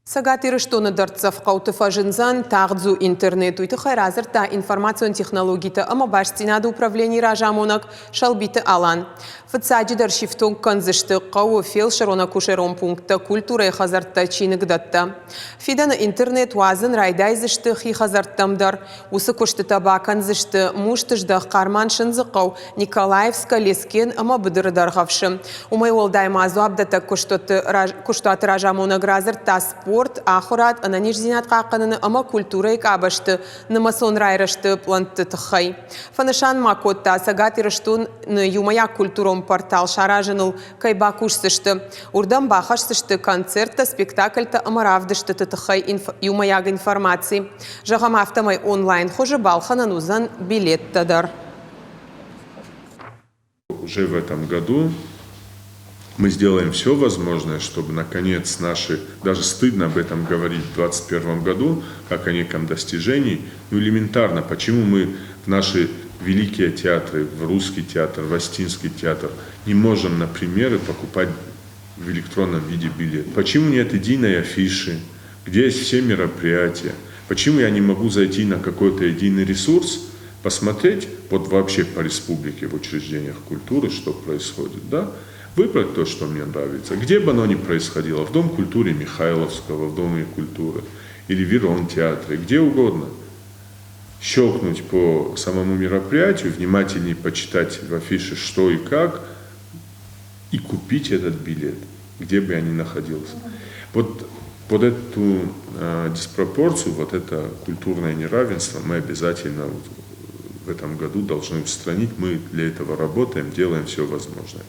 Сагатиры штоны дартсав қауты жынзан тағдзу интернет уйты хайразырта информацион технологиты ама баштинады управление ражамонак шалбиты алан. Фыцаджи даршифтон канзышты қауы фелшерона кушерон пункта культура и хазартта чиныгдатта. Фиданы интернет вазын райдайзышты хи хазарттамдар. Усы кушты таба канзышты муштыждах карман шынзықау Николаевска лескен ама быдырыдарғавшы. Умай олдайма азуабдата куштаты ражамонак разырта спорт ахурат ананиш зинат қаққаныны ама культура икабашты, намасон райрашты планты тұхай. Фанышан макотта сагатирыштун юмая культуром портал шаражыныл кайбакушсышты. Урдан бахашсышты концертта, спектакльта ама равдышты тұхай юмаяг информации. Жағам автомай онлайн хожи балханан узан билеттадар. Уже в этом году мы сделаем все возможное, чтобы, наконец, наши, даже стыдно об этом говорить в 2021 году, как о неком достижении, но элементарно, почему мы в наши великие театры, в русский театр, в Остинский театр, не можем, например, покупать в электронном виде билет? Почему нет единой афиши, где есть все мероприятия? Почему я не могу зайти на какой-то единый ресурс, посмотреть вот вообще по республике в учреждениях культуры, что происходит, да? Выбрать то, что мне нравится. Где бы оно ни происходило, в Дом культуры Михайловского, в Доме культуры, или в Верон театре, где угодно. Щелкнуть по самому мероприятию, внимательнее почитать в афише что и как, и купить этот билет, где бы я ни находился. Вот эту диспропорцию, вот это культурное неравенство мы обязательно в этом году должны устранить. Мы для этого работаем, делаем все возможное.